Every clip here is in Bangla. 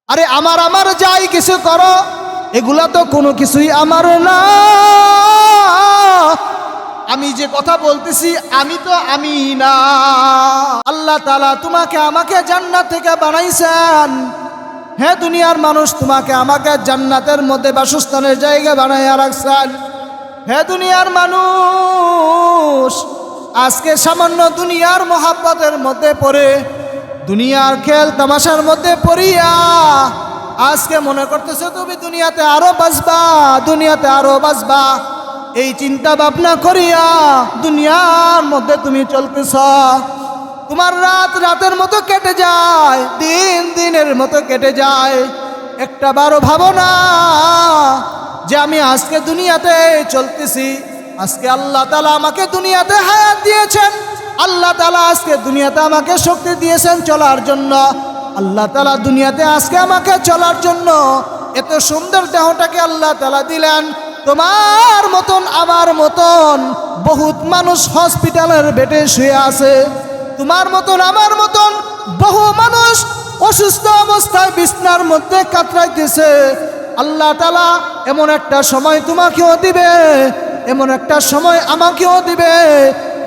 আরে আমার আমার যাই কিছু করো, এগুলা তো কোনো কিছুই আমার না। আমি যে কথা বলতেছি আমি তো আমি না। আল্লাহ তাআলা তোমাকে আমাকে জান্নাত থেকে বানাইছেন। হে দুনিয়ার মানুষ, তোমাকে আমাকে জান্নাতের মধ্যে বাসস্থানের জায়গা বানাইয়া রাখছেন। হে দুনিয়ার মানুষ, আজকে সামান্য দুনিয়ার মোহাব্বতের মধ্যে পড়ে, দুনিয়ার খেল তামাশার মধ্যে পড়িয়া আজকে মনে করতেছো তুমি দুনিয়াতে আরো বাঁচবা, দুনিয়াতে আরো বাঁচবা। এই চিন্তা ভাবনা করিয়া দুনিয়ার মধ্যে তুমি চলতেছ। তোমার রাত রাতের মতো কেটে যায়, দিন দিনের মতো কেটে যায়। একটা বারো ভাবো না যে আমি আজকে দুনিয়াতে চলতেছি। আজকে আল্লাহ তাআলা আমাকে দুনিয়াতে হায়াত দিয়েছেন, আল্লাহ তাআলা আজকে দুনিয়াতে আমাকে শক্তি দিয়েছেন চলার জন্য। আল্লাহ তাআলা দুনিয়াতে আজকে আমাকে চলার জন্য এত সুন্দর দেহটাকে আল্লাহ তাআলা দিলেন। তোমার মতন আমার মতন বহুত মানুষ হসপিটালের বেডে শুয়ে আছে। তোমার মতন আমার মতন বহু মানুষ অসুস্থ অবস্থায় বিছনার মধ্যে কাতরাইতেছে। আল্লাহ তাআলা এমন একটা সময় তোমাকেও দিবে, এমন একটা সময় আমাকেও দিবে,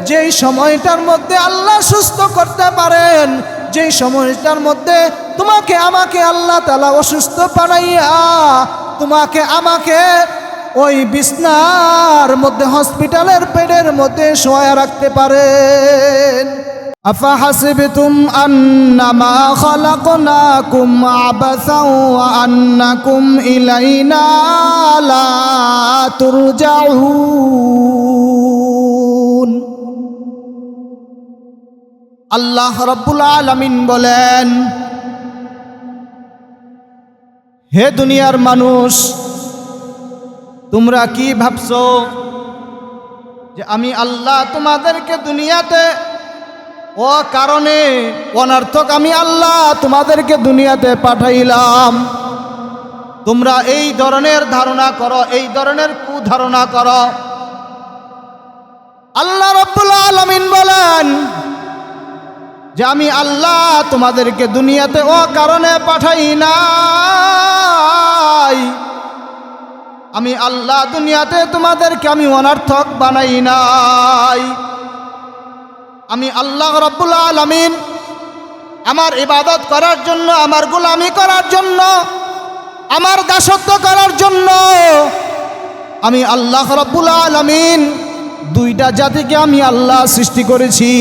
যেই সময়টার মধ্যে আল্লাহ সুস্থ করতে পারেন, যেই সময়টার মধ্যে তোমাকে আমাকে আল্লাহ তাআলা অসুস্থ বানাইয়া তোমাকে আমাকে ওই বিছনার মধ্যে হসপিটালের বেডের মধ্যে শোয়া রাখতে পারেন। আফাহাসিবতুম আন্নামা খালাকনাকুম আবাসা ওয়া আন্নাকুম ইলাইনা লা তুরজাউন। আল্লাহ রাব্বুল আলামিন বলেন, হে দুনিয়ার মানুষ, তোমরা কি ভাবছো যে আমি আল্লাহ তোমাদেরকে দুনিয়াতে ও কারণে অনর্থক আমি আল্লাহ তোমাদেরকে দুনিয়াতে পাঠাইলাম? তোমরা এই ধরনের ধারণা করো, এই ধরনের কুধারণা করো। আল্লাহ রাব্বুল আলামিন বলেন যে আমি আল্লাহ তোমাদেরকে দুনিয়াতে ও কারণে পাঠাই নাই। আমি আল্লাহ দুনিয়াতে তোমাদেরকে আমি অনর্থক বানাই নাই। আমি আল্লাহ রাব্বুল আলামিন আমার ইবাদত করার জন্য, আমার গোলামি করার জন্য, আমার দাসত্ব করার জন্য আমি আল্লাহ রাব্বুল আলামিন দুইটা জাতিকে আমি আল্লাহ সৃষ্টি করেছি।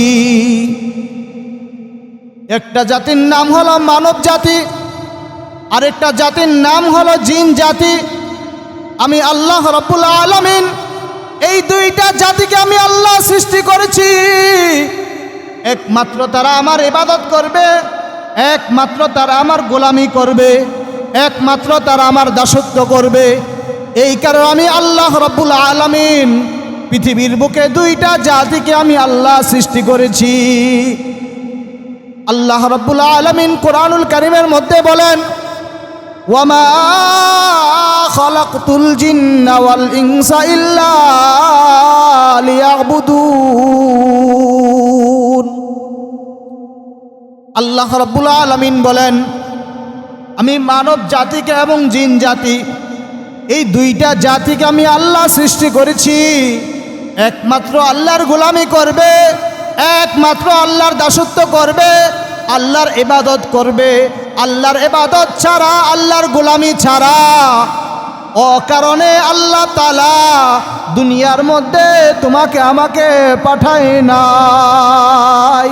একটা জাতির নাম হলো মানব জাতি, আরেকটা জাতির নাম হলো জিন জাতি। আমি আল্লাহ রাব্বুল আলামিন এই দুইটা জাতিকে আমি আল্লাহ সৃষ্টি করেছি। একমাত্র তারা আমার ইবাদত করবে, একমাত্র তারা আমার গোলামি করবে, একমাত্র তারা আমার দাসত্ব করবে। এই কারণে আমি আল্লাহ রাব্বুল আলামিন পৃথিবীর বুকে দুইটা জাতিকে আমি আল্লাহ সৃষ্টি করেছি। আল্লাহ রাব্বুল আলামিন কোরআনুল কারীমের মধ্যে বলেন, ওয়ামা খালাকতুল জিন্না ওয়াল ইনসা ইল্লা লিয়াবুদুন। আল্লাহ রাব্বুল আলামিন বলেন, আমি মানব জাতিকে এবং জিন জাতি এই দুইটা জাতিকে আমি আল্লাহ সৃষ্টি করেছি একমাত্র আল্লাহর গোলামি করবে, একমাত্র আল্লাহর দাসত্ব করবে, আল্লাহর ইবাদত করবে। আল্লাহর ইবাদত ছাড়া, আল্লাহর গোলামি ছাড়া অকারণে আল্লাহ তাআলা দুনিয়ার মধ্যে তোমাকে আমাকে পাঠায় নাই।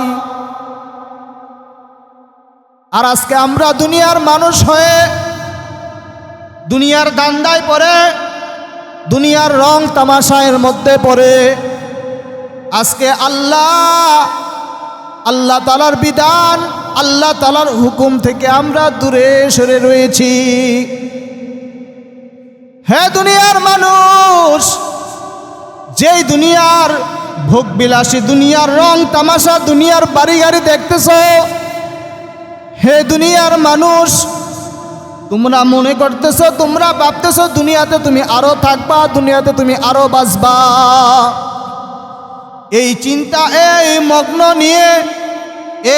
আর আজকে আমরা দুনিয়ার মানুষ হয়ে দুনিয়ার দান্দায় পড়ে, দুনিয়ার রং তামাশায়ের মধ্যে পড়ে আজকে আল্লাহ তাআলার বিধান, আল্লাহ তাআলার হুকুম থেকে আমরা দূরে সরে রয়েছি। হে দুনিয়ার মানুষ, যেই দুনিয়ার ভোগবিলাসী, দুনিয়ার রং তামাশা, দুনিয়ার বাড়ি গাড়ি দেখতেছ, হে দুনিয়ার মানুষ, তোমরা মনে করতেছ, তোমরা ভাবতেছ দুনিয়াতে তুমি আরো থাকবা, দুনিয়াতে তুমি আরো বাঁচবা। এই চিন্তা, এই মগ্ন নিয়ে,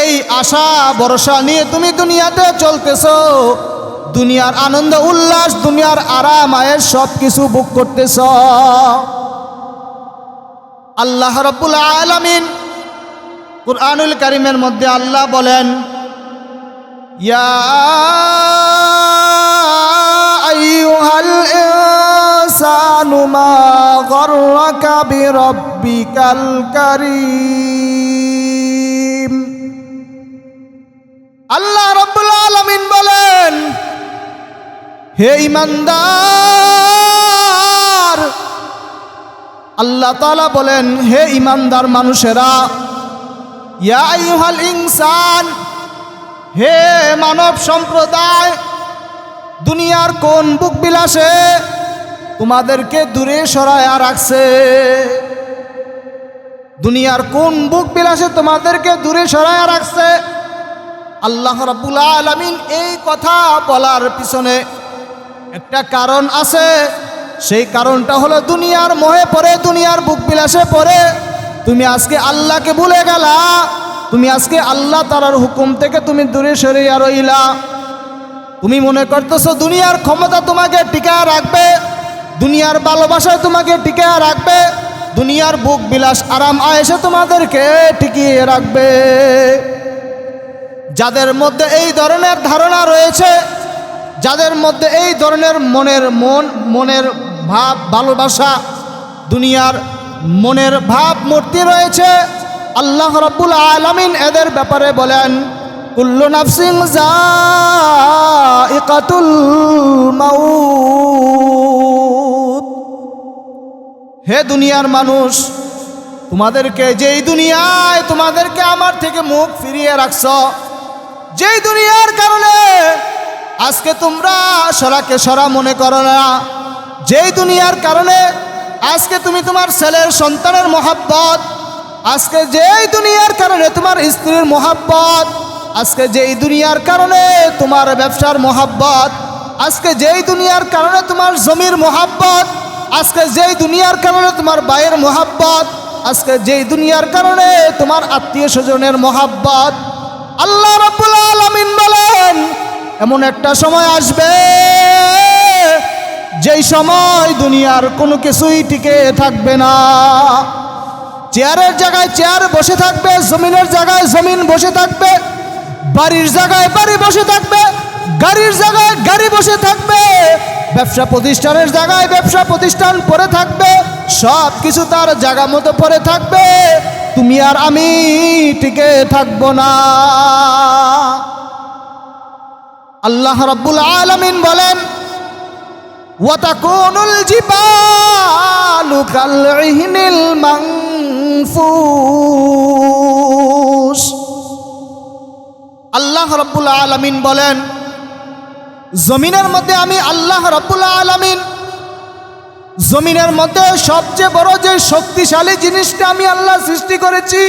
এই আশা ভরসা নিয়ে তুমি দুনিয়াতে চলতেছ। দুনিয়ার আনন্দ উল্লাস, দুনিয়ার আরাম আয়েশ সব কিছু ভোগ করতেছ। আল্লাহ রাব্বুল আলামিন কুরআনুল কারীমের মধ্যে আল্লাহ বলেন, ইয়া আইয়ুহাল ইনসানু মা গাররাকা বিরাব্বিকাল কারীম। আল্লাহ রাব্বুল আলামিন বলেন, হে ঈমানদার, আল্লাহ তাআলা বলেন, হে ঈমানদার মানুষেরা, ইয়া আইয়ুহাল ইনসান, হে মানব সম্প্রদায়, দুনিয়ার কোন বুক বিলাসে তোমাদেরকে দূরে সরায়া রাখছে? দুনিয়ার কোন বুক বিলাসে তোমাদেরকে দূরে সরায়া রাখছে? আল্লাহ রাব্বুল আলামিন এই কথা বলার পিছনে একটা কারণ আছে। সেই কারণটা হলো দুনিয়ার মোহে পড়ে, দুনিয়ার বুক বিলাসে পড়ে তুমি আজকে আল্লাহকে ভুলে গেলা। তুমি আজকে আল্লাহ তাআলার হুকুম থেকে তুমি দূরে সরিয়া রইলা। তুমি মনে করতেছো দুনিয়ার ক্ষমতা তোমাকে টিকায় রাখবে, দুনিয়ার ভালোবাসায় তোমাকে টিকায় রাখবে, দুনিয়ার বুক বিলাস আরাম আয়েশে তোমাদেরকে টিকিয়ে রাখবে। যাদের মধ্যে এই ধরনের ধারণা রয়েছে, যাদের মধ্যে এই ধরনের মনের ভাব ভালোবাসা, দুনিয়ার মনের ভাব মূর্তি রয়েছে, আল্লাহ রাব্বুল আলামিন এদের ব্যাপারে বলেন, কুল্লু নাফসিন যায়িকাতুল মাউত। হে দুনিয়ার মানুষ, তোমাদেরকে যেই দুনিয়ায় তোমাদেরকে আমার থেকে মুখ ফিরিয়ে রাখছ, যেই দুনিয়ার কারণে আজকে তোমরা সরাকে সরা মনে করো না, যেই দুনিয়ার কারণে আজকে তুমি তোমার ছেলের সন্তানের মহাব্বত, আজকে যেই দুনিয়ার কারণে তোমার স্ত্রীর মহাব্বত, আজকে যেই দুনিয়ার কারণে তোমার ব্যবসার মহাব্বত, আজকে যেই দুনিয়ার কারণে তোমার জমির মহাব্বত, আজকে যেই দুনিয়ার কারণে তোমার ভাইয়ের মহাব্বত, আজকে যেই দুনিয়ার কারণে তোমার আত্মীয় স্বজনের মহাব্বত, আল্লাহ রাব্বুল আলামিন বলেন, এমন একটা সময় আসবে যেই সময় দুনিয়ার কোনো কিছুই টিকে থাকবে না। চেয়ারের জায়গায় চেয়ার বসে থাকবে, জমিনের জায়গায় জমিন বসে থাকবে, বাড়ির জায়গায় বাড়ি বসে থাকবে, গাড়ির জায়গায় গাড়ি বসে থাকবে, ব্যবসা প্রতিষ্ঠানের জায়গায় ব্যবসা প্রতিষ্ঠান পড়ে থাকবে, সব কিছু তার জায়গা মতো পড়ে থাকবে। তুমি আর আমি টিকে থাকবো না। আল্লাহ রাব্বুল আলামিন বলেন, ওয়াতাকুনুল জিবালু কালইহনিল মানফুস। আল্লাহ রাব্বুল আলামিন বলেন, জমিনের মধ্যে আমি আল্লাহ রাব্বুল আলামিন, জমিনের মধ্যে সবচেয়ে বড় যে শক্তিশালী জিনিসটা আমি আল্লাহ সৃষ্টি করেছি,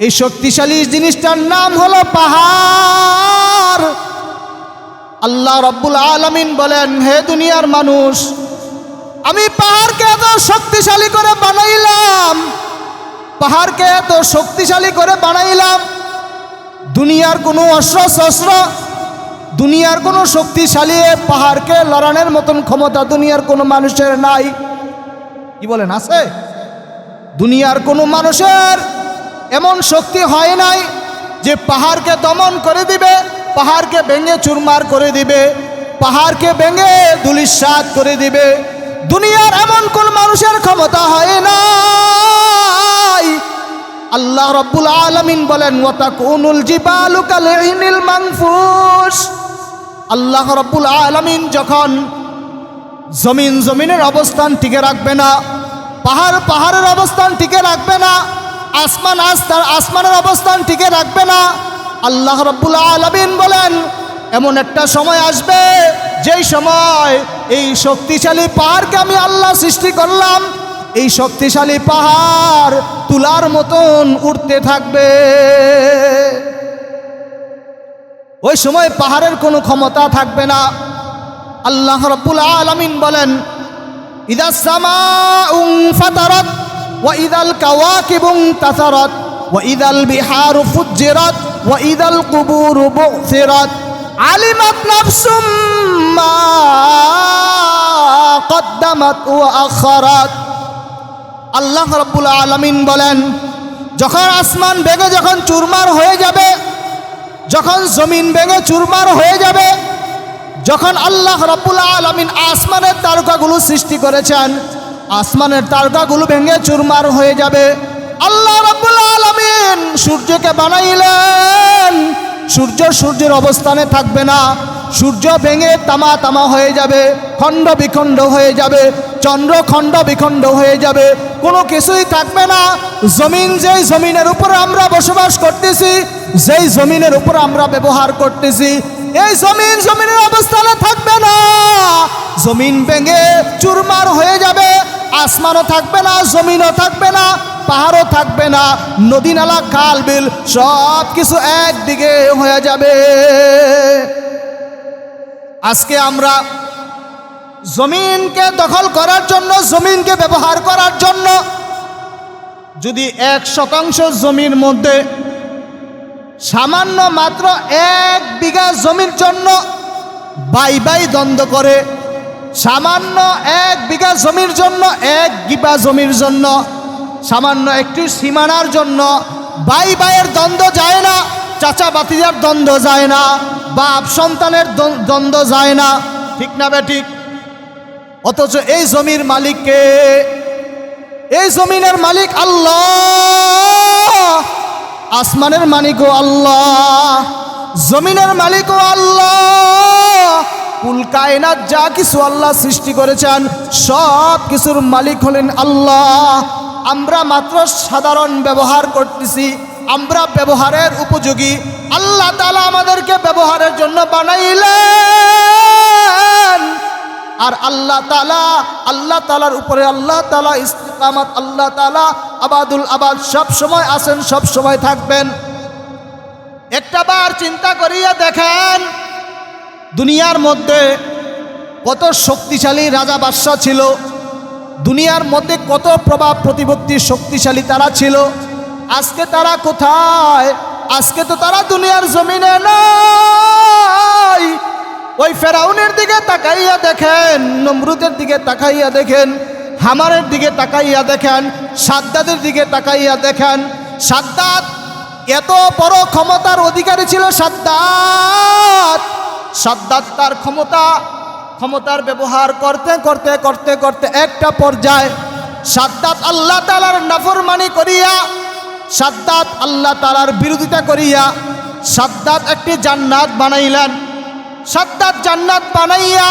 এই শক্তিশালী জিনিসটার নাম হলো পাহাড়। আল্লাহ রাব্বুল আলামিন বলেন, হে দুনিয়ার মানুষ, আমি পাহাড়কে এত শক্তিশালী করে বানাইলাম, পাহাড়কে এত শক্তিশালী করে বানাইলাম, দুনিয়ার কোনো অস্ত্র শস্ত্র, দুনিয়ার কোনো শক্তিশালী পাহাড়কে লড়ানোর মতন ক্ষমতা দুনিয়ার কোনো মানুষের নাই। কি বলেন, আছে? দুনিয়ার কোনো মানুষের এমন শক্তি হয় নাই যে পাহাড়কে দমন করে দিবে, পাহাড়কে ভেঙে চুরমার করে দিবে, পাহাড়কে ভেঙে ধূলিসাৎ করে দিবে। দুনিয়ার এমন কোন মানুষের ক্ষমতা হয় নাই। আল্লাহ রাব্বুল আলামিন বলেন, ওয়াতাকুনুল জিবালু কালইহনিল মানফুস। আল্লাহ রাব্বুল আলামিন যখন জমিনের অবস্থান টিকে রাখবে না, পাহাড়ের অবস্থান টিকে রাখবে না, আসমানের অবস্থান টিকে রাখবে না, আল্লাহ রাব্বুল আলামিন বলেন, এমন একটা সময় আসবে যেই সময় এই শক্তিশালী পাহাড়কে আমি আল্লাহ সৃষ্টি করলাম, এই শক্তিশালী পাহাড় তুলার মতন উঠতে থাকবে। ওই সময় পাহাড়ের কোনো ক্ষমতা থাকবে না। আল্লাহ রাব্বুল আলামিন বলেন, ইদাস সামাউ ফাতারাত ওয়া ইদাল কাওয়াকিবু তাসারাত ওয়া ইদাল বিহারু ফুজ্জিরাত ওয়া ইদাল কুবুরু বু'থিরাত আলিমাত নাফসুম মা কদ্দামাত ওয়া আখারাত। আল্লাহ রাব্বুল আলামিন বলেন, যখন আসমান ভেঙে যখন চুরমার হয়ে যাবে, যখন জমিন ভেঙে চুরমার হয়ে যাবে, যখন আল্লাহ রাব্বুল আলামিন আসমানের তারকাগুলো সৃষ্টি করেছেন, আসমানের তারকাগুলো ভেঙে চুরমার হয়ে যাবে, আল্লাহ রাব্বুল আলামিন সূর্যকে বানাইলেন, সূর্যের অবস্থানে থাকবে না, সূর্য ভেঙে তামা তামা হয়ে যাবে, খণ্ড বিখণ্ড হয়ে যাবে, চন্দ্র খণ্ড বিখণ্ড হয়ে যাবে, কোনো কিছুই থাকবে না। জমিন, যেই জমিনের উপর আমরা বসবাস করতেছি, যেই জমিনের উপর আমরা ব্যবহার করতেছি, এই জমিনের অবস্থানে থাকবে না, জমিন ভেঙে চুরমার হয়ে যাবে, আসমানও থাকবে না, জমিনও থাকবে না, পাহাড়ও থাকবে না, নদী নালা খাল বিল সব কিছু একদিকে হয়ে যাবে। আজকে আমরা জমিনকে দখল করার জন্য, জমিনকে ব্যবহার করার জন্য যদি 1% জমির মধ্যে সামান্য মাত্র 1 বিঘা জমির জন্য বাই দ্বন্দ্ব করে, সামান্য 1 বিঘা জমির জন্য, 1 গিবা জমির জন্য, সামান্য একটি সীমানার জন্য ভাইয়ের দ্বন্দ্ব যায় না, চাচা বাতিজার দ্বন্দ্ব যায় না, বাপ সন্তানের দ্বন্দ্ব যায় না, ঠিক না বেঠিক? অথচ এই জমির মালিককে, এই জমিনের মালিক আল্লাহ, আসমানের মালিকও আল্লাহ, জমিনের মালিকও আল্লাহ, কুল কায়নাত যা কিছু আল্লাহ সৃষ্টি করেছেন সব কিছুর মালিক হলেন আল্লাহ। আমরা মাত্র সাধারণ ব্যবহার করতেছি, আমরা ব্যবহারের উপযোগী। আল্লাহ তাআলা আমাদেরকে ব্যবহারের জন্য বানাইলেন, আর আল্লাহ তাআলার উপরে আল্লাহ তাআলা ইস্তিকামাত, আল্লাহ তাআলা আবাদুল আবাদ, সব সময় আছেন, সব সময় থাকবেন। একটা বার চিন্তা করিয়া দেখেন, দুনিয়ার মধ্যে কত শক্তিশালী রাজা বাদশা ছিল, দুনিয়ার মধ্যে কত প্রভাব প্রতিপত্তি শক্তিশালী তারা ছিল, আজকে তারা কোথায়? আজকে তো তারা দুনিয়ার জমিনে নাই। ওই ফেরাউনের দিকে তাকাইয়া দেখেন, নমরুদের দিকে তাকাইয়া দেখেন, হামারের দিকে তাকাইয়া দেখেন, সাদ্দাদের দিকে তাকাইয়া দেখেন। সাদ্দাত এত বড় ক্ষমতার অধিকারী ছিল, সাদ্দাত তার ক্ষমতার ব্যবহার করতে করতে করতে করতে একটা পর্যায়ে সাদ্দাত আল্লাহ তাআলার নাফরমানি করিয়া, সাদ্দাত আল্লাহ তাআলার বিরোধিতা করিয়া সাদ্দাত একটি জান্নাত বানাইলেন। সাদ্দাত জান্নাত বানাইয়া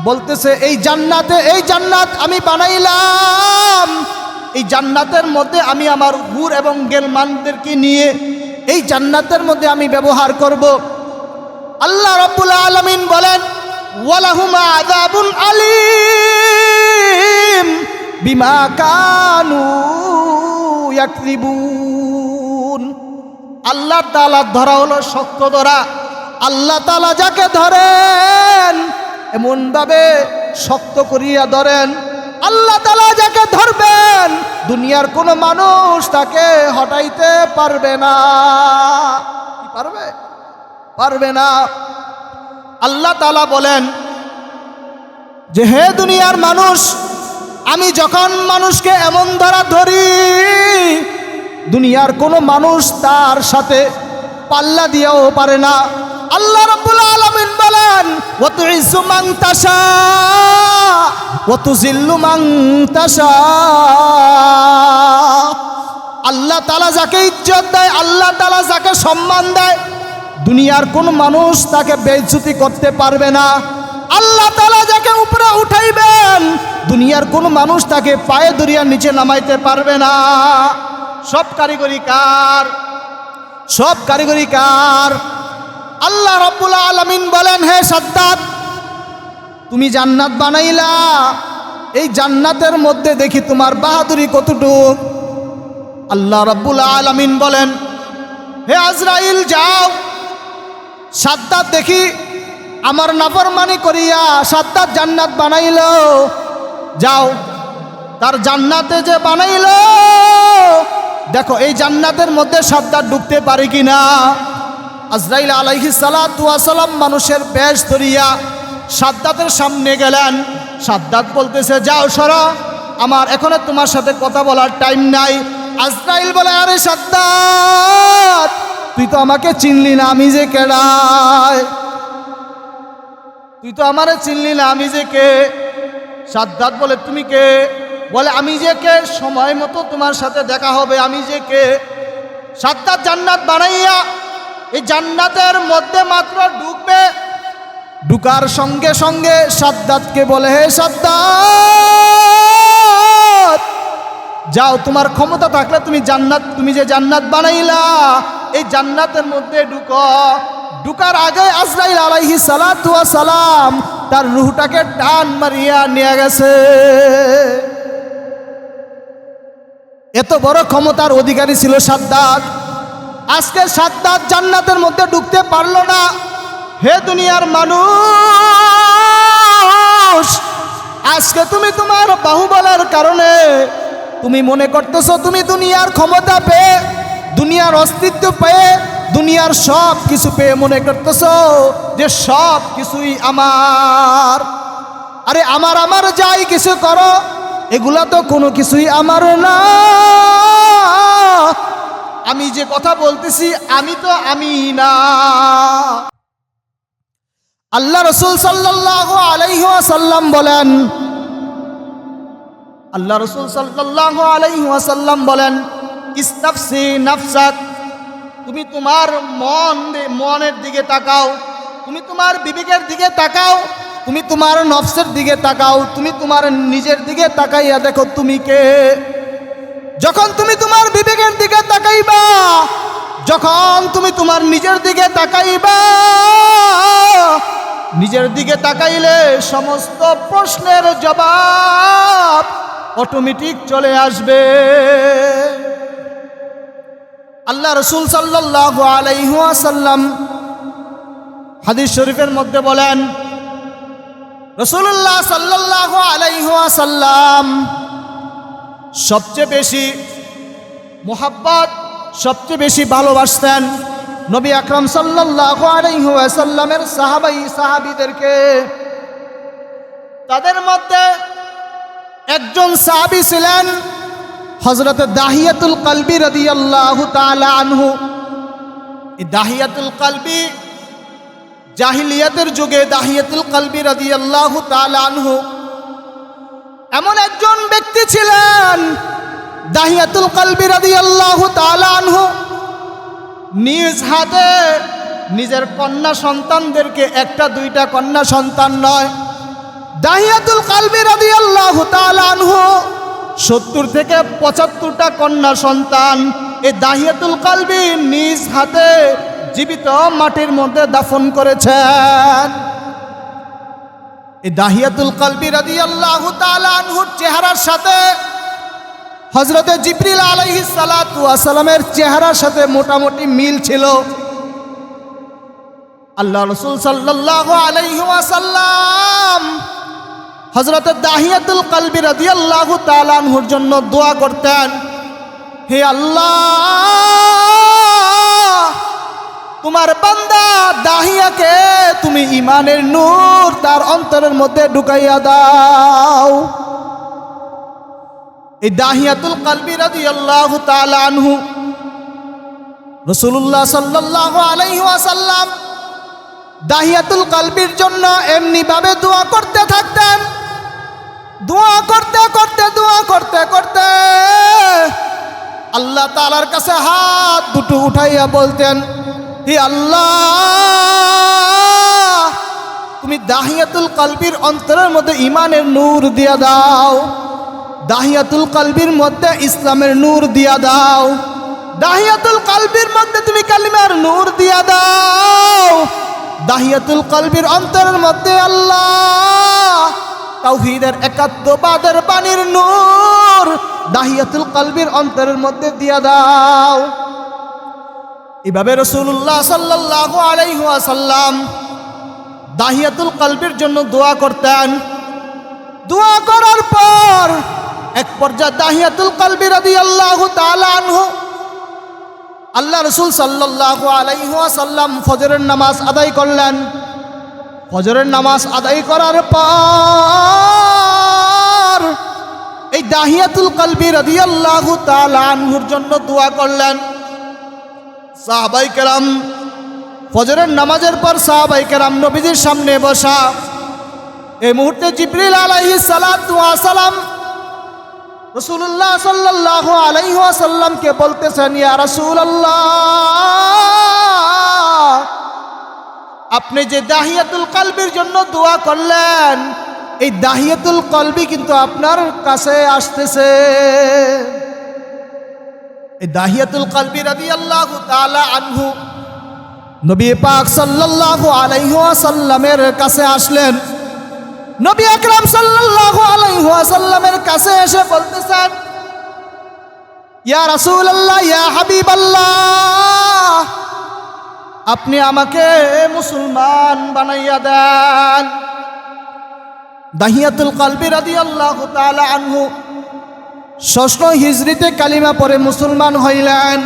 বলতেছে, এই জান্নাত আমি বানাইলাম, এই জান্নাতের মধ্যে আমি আমার হুর এবং গেলমানদেরকে নিয়ে এই জান্নাতের মধ্যে আমি ব্যবহার করব। আল্লাহ রাব্বুল আলামিন বলেন, ওয়ালাহুম আযাবুন আলীম বিমা কানু ইয়াকযিবুন। আল্লাহ তাআলা ধরা হলো শক্ত ধরা। আল্লাহ তাআলা যাকে ধরেন এমনভাবে শক্ত করিয়া ধরেন, আল্লাহ তাআলা যাকে ধরবেন দুনিয়ার কোনো মানুষ তাকে হটাইতে পারবে না। কি পারবে না। আল্লাহ তাআলা বলেন যে, হে দুনিয়ার মানুষ, আমি যখন মানুষকে এমন ধরা ধরি, দুনিয়ার কোনো মানুষ তার সাথে পাল্লা দিয়েও পারে না। আল্লাহ রাব্বুল আলামিন বলেন, ওয়া তুইজ্জু মান তাশা ওয়া তুযিল্লু মান তাশা। আল্লাহ তাআলা যাকে ইজ্জত দেয়, আল্লাহ তাআলা যাকে সম্মান দেয়, দুনিয়ার কোন মানুষ তাকে বেইজ্জতি করতে পারবে না। আল্লাহ তাআলা যাকে উপরে উঠাইবেন, দুনিয়ার কোন মানুষ তাকে পায়ে ধরিয়া নিচে নামাইতে পারবে না। সব কারিগরি কার? আল্লাহ রাব্বুল আলামিন বলেন, হে সাদ্দাত, তুমি জান্নাত বানাইলা, এই জান্নাতের মধ্যে দেখি তোমার বাহাদুরি কতটুক। আল্লাহ রাব্বুল আলামিন বলেন, হে আজরাইল, যাও, সাদ্দাত দেখি আমার নাফরমানি করিয়া সাদ্দাত জান্নাত বানাইল, যাও তার জান্নাতে যে বানাইল, দেখো এই জান্নাতের মধ্যে সাদ্দাত ঢুকতে পারে কিনা। আজরাইল আলাইহিস সালাতু ওয়াস সালাম মানুষের বেশ ধরিয়া সাদ্দাতের সামনে গেলেন। সাদ্দাত বলতেছে, যাও সরো, আমার এখনো তোমার সাথে কথা বলার টাইম নাই। আজরাইল বলে, আরে সাদ্দাত, তুই তো আমাকে চিনলি না, আমি যে কেডায়? তুই তো আমারে চিনলি না, আমি যে কে? সাদ্দাত বলে, তুমি কে? বলে, আমি যে কে, সময় মতো তোমার সাথে দেখা হবে, আমি যে কে। সাদ্দাত জান্নাত বানাইয়া এই জান্নাতের মধ্যে মাত্র ঢুকবে, ঢুকার সঙ্গে সঙ্গে সাদ্দাতকে বলে, হে সাদ্দাত, যাও, তোমার ক্ষমতা থাকলে তুমি যে জান্নাত বানাইলা, এই জান্নাতের মধ্যে ঢুকো। ঢুকার আগে আজরাইল আলাইহিস সালাতু ওয়াস সালাম তার রূহটাকে টান মারিয়া নিয়ে গেছে। এত বড় ক্ষমতার অধিকারী ছিল সাদ্দাত। আজকে সাদ্দাত জান্নাতের মধ্যে ঢুকতে পারলো না। হে দুনিয়ার মানুষ, আজকে তুমি তোমার বাহুবলের কারণে তুমি মনে করতেছো তুমি দুনিয়ার ক্ষমতা পেয়ে, দুনিয়ার অস্তিত্ব পেয়ে, দুনিয়ার সব কিছু পেয়ে মনে করতেছো যে সব কিছুই আমার। আরে আমার আমার যাই কিছু করো, এগুলা তো কোনো কিছুই আমার না। আমি যে কথা বলতেছি আমি তো আমি না। আল্লাহ রাসূল সাল্লাল্লাহু আলাইহি ওয়াসাল্লাম বলেন, আল্লাহ রাসূল সাল্লাল্লাহু আলাইহি ওয়াসাল্লাম বলেন, ইস্তাফসি নাফসাক, তুমি তোমার মনের দিকে তাকাও, তুমি তোমার বিবেকের দিকে তাকাও, তুমি তোমার নফসের দিকে তাকাও, তুমি তোমার নিজের দিকে তাকাইয়া দেখো তুমি কে। যখন তুমি তোমার বিবেকের দিকে তাকাইবা, যখন তুমি তোমার নিজের দিকে তাকাইবা, নিজের দিকে তাকাইলে সমস্ত প্রশ্নের জবাব অটোমেটিক চলে আসবে। আল্লাহ রাসূল সাল্লাল্লাহু আলাইহি ওয়াসাল্লাম হাদিস শরীফের মধ্যে বলেন, রাসূলুল্লাহ সাল্লাল্লাহু আলাইহি ওয়াসাল্লাম সবচেয়ে বেশি মোহাব্বত, সবচেয়ে বেশি ভালোবাসতেন নবী আকরাম সাল্লাল্লাহু আলাইহি ওয়াসাল্লামের সাহাবীদেরকে। তাদের মধ্যে একজন সাহাবী ছিলেন হযরত দাহিয়াতুল কলবি রাদিয়াল্লাহু তাআলা আনহু। এই দাহিয়াতুল কলবি জাহিলিয়াতের যুগে দাহিয়াতুল কলবি রাদিয়াল্লাহু তাআলা আনহু এমন একজন ব্যক্তি ছিলেন, দাহিয়াতুল কলবি রাদিয়াল্লাহু তাআলা আনহু নিজ হাতে নিজের কন্যা সন্তানদেরকে, একটা দুইটা কন্যা সন্তান নয়, দাহিয়াতুল কলবি রাদিয়াল্লাহু তাআলা আনহু 70 থেকে 75টা কন্যা সন্তান এই দাহিয়াতুল কলবি নিজ হাতে জীবিত মাটির মধ্যে দাফন করেছেন। এই দাহিয়াতুল কলবি রাদিয়াল্লাহু তাআলা আনহুর চেহারার সাথে হযরত জিবরিল আলাইহিস সালাতু ওয়াস সালামের চেহারার সাথে মোটামুটি মিল ছিল। আল্লাহ রাসূল সাল্লাল্লাহু আলাইহি ওয়াসাল্লাম হযরত দাহিয়াতুল কলবি রাদিয়াল্লাহু তাআলা আনহুর জন্য দোয়া করতেন, হে আল্লাহ, তোমার বান্দা দাহিয়াকে তুমি ঈমানের নূর তার অন্তরের মধ্যে ঢুকাইয়া দাও। এই দাহিয়াতুল কলবি রাদিয়াল্লাহু তাআলা আনহু রাসূলুল্লাহ সাল্লাল্লাহু আলাইহি ওয়াসাল্লাম দাহিয়াতুল কলবির জন্য এমনি ভাবে দোয়া করতে থাকতেন। দোয়া করতে করতে আল্লাহ তাআলার কাছে হাত দুটো উঠাইয়া বলতেন, হে আল্লাহ, তুমি দাহিয়াতুল কলবির অন্তরের মধ্যে ঈমানের নূর দিয়া দাও, দাহিয়াতুল কলবির মধ্যে ইসলামের নূর দিয়া দাও, দাহিয়াতুল কলবির মধ্যে তুমি কালিমার নূর দিয়া দাও, দাহিয়াতুল কলবির অন্তরের মধ্যে আল্লাহ তাওহীদের একাত্মবাদের বাণীর নূর দাহিয়াতুল কলবির অন্তরের মধ্যে দিয়া দাও। এভাবে রাসূলুল্লাহ সাল্লাল্লাহু আলাইহি ওয়াসাল্লাম দাহিয়াতুল কলবির জন্য দোয়া করতেন। দোয়া করার পর এক পর্যায়ে দাহিয়াতুল কলবি রাদিয়াল্লাহু তাআলা আনহু আল্লাহ রসুল সাল্লাল্লাহু আলাইহি ওয়াসাল্লাম ফজরের নামাজ আদায় করলেন। ফজরের নামাজ আদায় করার পর এই দাহিয়াতুল কলবি রাদিয়াল্লাহু তাআলা আনহুর জন্য দোয়া করলেন। সাহাবায়ে কেরাম ফজরের নামাজের পর সাহাবায়ে কেরাম নবীজির সামনে বসা। এই মুহূর্তে জিবরিল আলাইহিস সালাতু ওয়াস সালাম রাসূলুল্লাহ সাল্লাল্লাহু আলাইহি ওয়াসাল্লামকে বলতেছেন, ইয়া রাসূলুল্লাহ, আপনি যে দাহিয়াতুল কলবির জন্য দোয়া করলেন, এই দাহিয়াতুল কলবি কিন্তু আপনার কাছে আসতেছে। এই দাহিয়াতুল কলবি রাদিয়াল্লাহু তাআলা আনহু নবী পাক সাল্লাল্লাহু আলাইহি ওয়াসাল্লামের কাছে আসলেন। নবী আকরাম সাল্লাল্লাহু আলাইহি ওয়াসাল্লামের কাছে এসে বলতেছেন, ইয়া রাসূলুল্লাহ, ইয়া হাবিবাল্লাহ, আপনি আমাকে মুসলমান বানাইয়া দেন। দাহিয়াতুল কলবি রাদিয়াল্লাহু তাআলা আনহু ৬ষ্ঠ হিজরিতে কালিমা পড়ে মুসলমান হইলেন।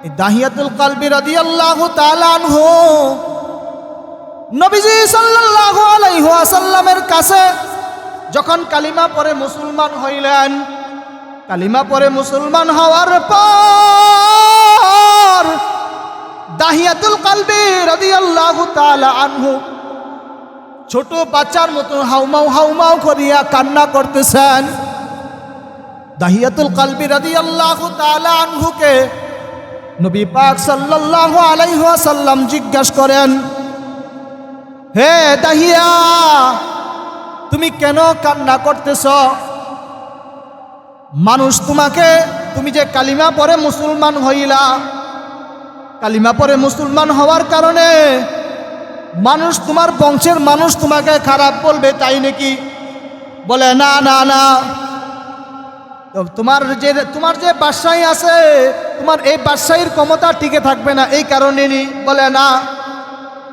এই দাহিয়াতুল কলবি রাদিয়াল্লাহু তাআলা আনহু নবীজি সাল্লাল্লাহু আলাইহি ওয়াসাল্লামের কাছে যখন কালিমা পড়ে মুসলমান হইলেন, কালিমা পড়ে মুসলমান হওয়ার পর দাহিয়াতুল কলবি রাদিয়াল্লাহু তাআলা আনহু ছোট বাচ্চার মতো হাউমাউ হাউমাউ করিয়া কান্না করতেছেন। দাহিয়াতুল কলবি রাদিয়াল্লাহু তাআলা আনহুকে নবী পাক সাল্লাল্লাহু আলাইহি ওয়াসাল্লাম জিজ্ঞাসা করেন, হে দাহিয়া, তুমি কেন কান্না করতেছ? মানুষ তোমাকে, তুমি যে কালিমা পড়ে মুসলমান হইলা, কালিমা পড়ে মুসলমান হওয়ার কারণে মানুষ, তোমার বংশের মানুষ তোমাকে খারাপ বলবে, তাই নাকি? বলে না না না, তোমার যে বাদশাহী আছে, তোমার এই বাদশাহীর ক্ষমতা টিকে থাকবে না, এই কারণে নি। বলে না,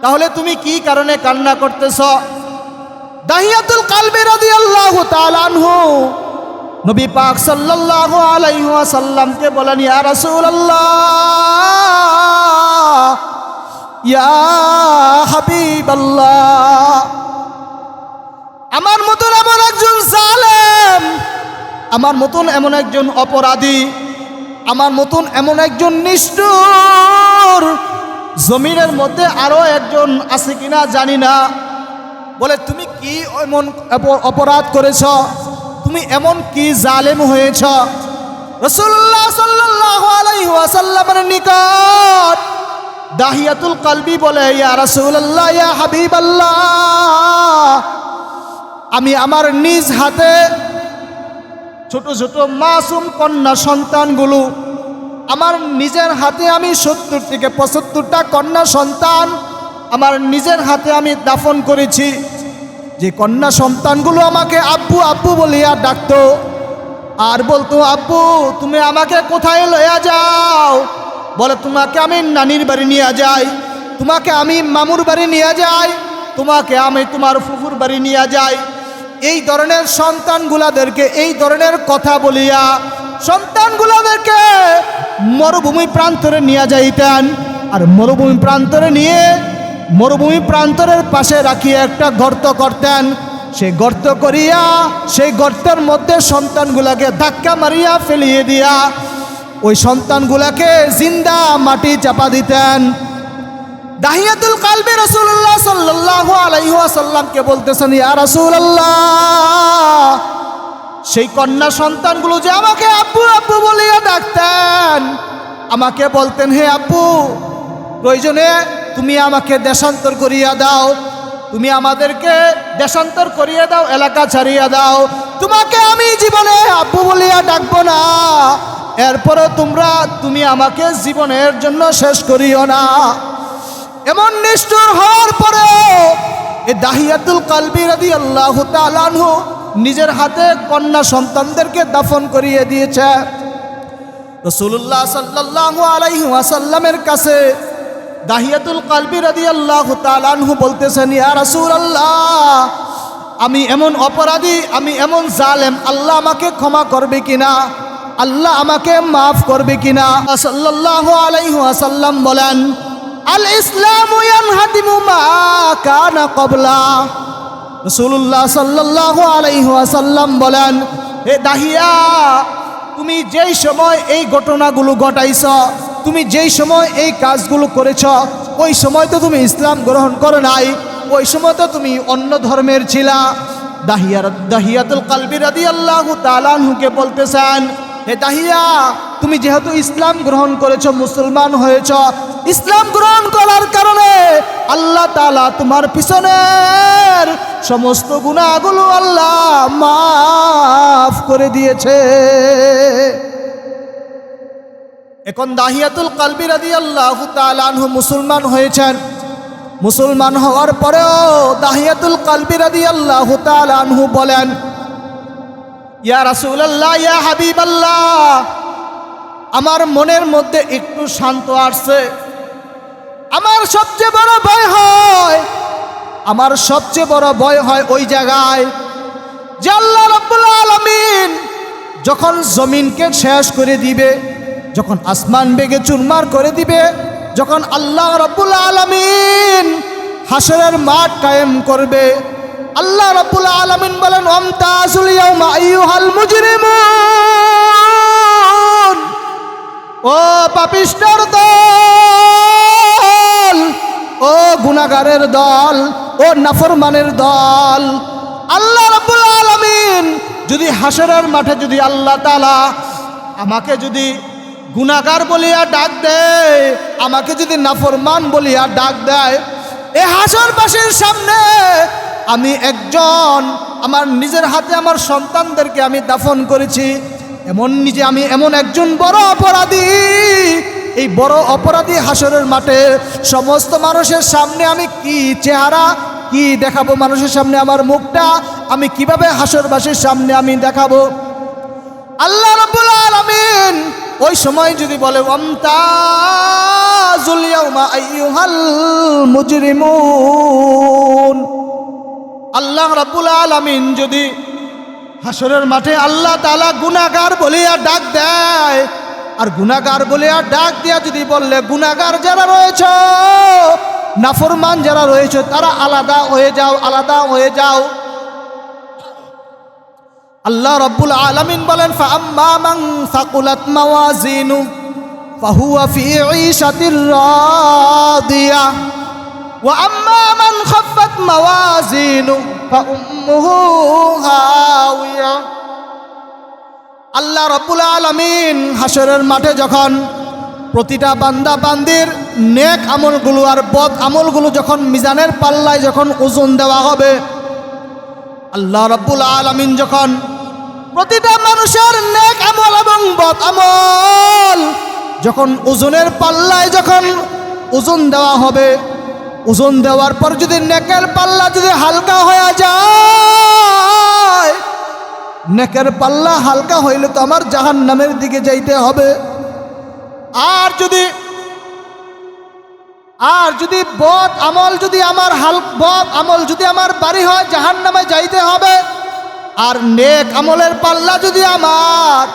তাহলে তুমি কি কারণে কান্না করতেছ? দাহিয়াতুল কলবি রাদিয়াল্লাহু তাআলা আনহু নবী পাক সাল্লাল্লাহু আলাইহি ওয়াসাল্লামকে বলেন, ইয়া রাসূলুল্লাহ, ইয়া হাবিবাল্লাহ, আমার মতন এমন একজন জালেম, আমার মতন এমন একজন অপরাধী, আমার মতন এমন একজন নিষ্ঠুর জমিনের মধ্যে আরো একজন আছে কিনা জানি না। বলে, তুমি কি এমন অপরাধ করেছ? তুমি এমন কি জালেম হয়েছ? রাসূলুল্লাহ সাল্লাল্লাহু আলাইহি ওয়াসাল্লামের নিকট দাহিয়াতুল কলবি বলে, ইয়া রাসূলুল্লাহ, ইয়া হাবিবাল্লাহ, আমি আমার নিজ হাতে ছোট ছোট মাসুম কন্যা সন্তানগুলো, আমার নিজের হাতে আমি ৭০ থেকে ৭৫টা কন্যা সন্তান আমার নিজের হাতে আমি দাফন করেছি। যে কন্যা সন্তানগুলো আমাকে আব্বু আব্বু বলিয়া ডাকতো আর বলতো, আব্বু তুমি আমাকে কোথায় লইয়া যাও? বলে, তোমাকে আমি নানির বাড়ি নিয়ে যাই, তোমাকে আমি মামুর বাড়ি নিয়ে যাই, তোমাকে আমি তোমার ফুফুর বাড়ি নিয়ে যাই। এই ধরনের সন্তানগুলাদেরকে এই ধরনের কথা বলিয়া সন্তানগুলাদেরকে মরুভূমি প্রান্তরে নিয়ে যাইতেন। আর মরুভূমি প্রান্তরে নিয়ে মরুভূমি প্রান্তরের পাশে রাখিয়ে একটা গর্ত করতেন। সেই গর্ত করিয়া সেই গর্তের মধ্যে সন্তানগুলাকে ধাক্কা মারিয়া ফেলিয়ে দিয়া ওই সন্তানগুলাকে জিন্দা মাটি চাপা দিতেন। দাহিয়াতুল কলবি রাসূলুল্লাহ সাল্লাল্লাহু আলাইহি ওয়াসাল্লামকে বলতেছেন, ইয়া রাসূলুল্লাহ, সেই কন্যা সন্তানগুলো যে আমাকে আব্বু আব্বু বলিয়া ডাকতেন, আমাকে বলতেন, হে আব্বু, প্রয়োজনে তুমি আমাকে দেশান্তর করিয়া দাও, তুমি আমাদেরকে দেশান্তর করিয়া দাও, এলাকা ছাড়িয়া দাও, তোমাকে আমি জীবনে আব্বু বলিয়া ডাকবো না, এরপরে তুমি আমাকে জীবনের জন্য শেষ করিও না। এমন নিষ্ঠুর হওয়ার পরে এই দাহিয়াতুল কলবি রাদিয়াল্লাহু তাআলা আনহু নিজের হাতে কন্যা সন্তানদেরকে দাফন করিয়ে দিয়েছে। রাসূলুল্লাহ সাল্লাল্লাহু আলাইহি ওয়াসাল্লামের কাছে দাহিয়াতুল কলবি রাদিয়াল্লাহু তাআলা আনহু বলতেছেন, ইয়া রাসূলুল্লাহ, আমি এমন অপরাধী, আমি এমন জালেম, আল্লাহ আমাকে ক্ষমা করবে কিনা? আল্লাহ আমাকে মাফ করবে কিনা। সাল্লাল্লাহু আলাইহি ওয়াসাল্লাম বলেন, আল ইসলামু ইয়ানহাদিমু মা কানা ক্বাবলা। রাসূলুল্লাহ সাল্লাল্লাহু আলাইহি ওয়াসাল্লাম বলেন, হে দাহিয়া, তুমি যেই সময় এই ঘটনাগুলো ঘটাইছ, তুমি যেই সময় এই কাজগুলো করেছ, ওই সময় তো তুমি ইসলাম গ্রহণ করো নাই, ওই সময় তো তুমি অন্য ধর্মের ছিলা। দাহিয়াতুল কলবি রাদিয়াল্লাহু তাআলা আনহুকে বলতেছেন, হে দাহিয়া, তুমি যেহেতু ইসলাম গ্রহণ করেছো, মুসলমান হয়েছ, ইসলাম গ্রহণ করার কারণে আল্লাহ তাআলা তোমার পিছনের সমস্ত গুনাহগুলো আল্লাহ মাফ করে দিয়েছে। এখন দাহিয়াতুল কলবি রাদিয়াল্লাহু তাআলা আনহু মুসলমান হয়েছেন। মুসলমান হওয়ার পরেও দাহিয়াতুল কলবি রাদিয়াল্লাহু তাআলা আনহু বলেন, ইয়া রাসূলুল্লাহ, ইয়া হাবিবাল্লাহ, আমার মনের মধ্যে একটু শান্ত আসছে। আমার সবচেয়ে বড় ভয় হয়, আমার সবচেয়ে বড় ভয় হয় ওই জায়গায় যে আল্লাহ রাব্বুল আলামিন যখন জমিনকে শেষ করে দিবে, যখন আসমান ভেঙে চুরমার করে দিবে, যখন আল্লাহ রাব্বুল আলামিন হাসরের মাঠ কায়েম করবে, আল্লাহ রাব্বুল আলামিন বলেন, ওয়ামতাজুল ইয়াউমা আইয়ুহাল মুজরিমুন, ও পাপিষ্ঠর দল, ও গুনাহগারের দল, ও নাফরমানের দল। আল্লাহ রাব্বুল আলামিন যদি হাসরের মাঠে যদি আল্লাহ তাআলা আমাকে যদি গুনাহগার বলিয়া ডাক দেয়, আমাকে যদি নাফরমান বলিয়া ডাক দেয়, এই হাসরবাসীর সামনে আমি একজন, আমার নিজের হাতে আমার সন্তানদেরকে আমি দাফন করেছি, আমি এমন একজন বড় অপরাধী, এই বড় অপরাধী হাসরের মাঠে সমস্ত মানুষের সামনে আমি কি চেহারা কি দেখাবো, মানুষের সামনে আমার মুখটা আমি কিভাবে হাসরবাসীর সামনে আমি দেখাবো। আল্লাহ রাব্বুল আলামিন ওই সময় যদি বলে, ওয়ামতাজুল ইয়াউমা আইয়ুহাল মুজরিমুন, আল্লাহ রাব্বুল আলামিন যদি হাসরের মাঠে আল্লাহ তাআলা গুনাহগার বলিয়া ডাক দেয়, আর গুনাহগার বলিয়া ডাক দিয়া যদি বললে, গুনাহগার যারা রয়েছে, নাফরমান যারা রয়েছে, তারা আলাদা হয়ে যাও, আলাদা হয়ে যাও। আল্লাহ রাব্বুল আলামিন বলেন, ফাআম্মা মান সাকুলাত মাওয়াজিনু ফাহুয়া ফি ঈশাতির রাদিয়া ওয়া আম্মা মান খাফফাত মাওয়াজিনু ফাউম্মুহু হাওিয়া। আল্লাহ রাব্বুল আলামিন হাসরের মাঠে যখন প্রতিটা বান্দা বান্দির নেক আমলগুলো আর বদ আমলগুলো যখন মিজানের পাল্লায় যখন ওজন দেওয়া হবে, আল্লাহ রাব্বুল আলামিন যখন প্রতিটা মানুষের নেক আমল এবং বদ আমল যখন ওজনের পাল্লায় যখন ওজন দেওয়া হবে, ওজন দেওয়ার পর যদি নেকের পাল্লা যদি হালকা হয়ে যায়, নেকের পাল্লা হালকা হইলে তো আমার জাহান্নামের দিকে যাইতে হবে। আর যদি বদ আমল যদি আমার বদ আমল যদি আমার বাড়ি হয়, জাহান্নামে যাইতে হবে। আর নেক আমলের পাল্লা যদি আমার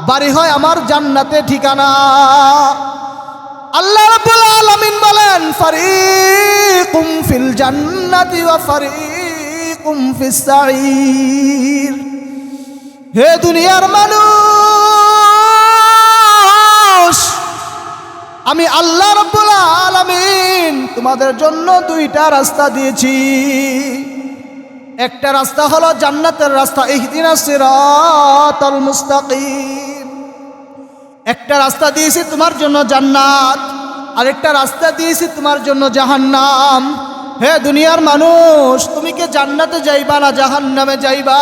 বাড়ি হয়, আমার জান্নাতে ঠিকানা। আল্লাহ রাব্বুল আলামিন বলেন, ফারিকুম ফিল জান্নাতি ওয়া ফারিকুম ফিস সাঈর। হে দুনিয়ার মানুষ, আমি আল্লাহ রাব্বুল আলামিন তোমাদের জন্য দুইটা রাস্তা দিয়েছি। একটা রাস্তা হলো জান্নাতের রাস্তা, ইহদিনাস সিরাতাল মুস্তাকিম। একটা রাস্তা দিয়েছি তোমার জন্য জান্নাত, আর একটা রাস্তা দিয়েছি তোমার জন্য জাহান্নাম। হে দুনিয়ার মানুষ, তুমি কি জান্নাতে যাইবা না জাহান্নামে যাইবা?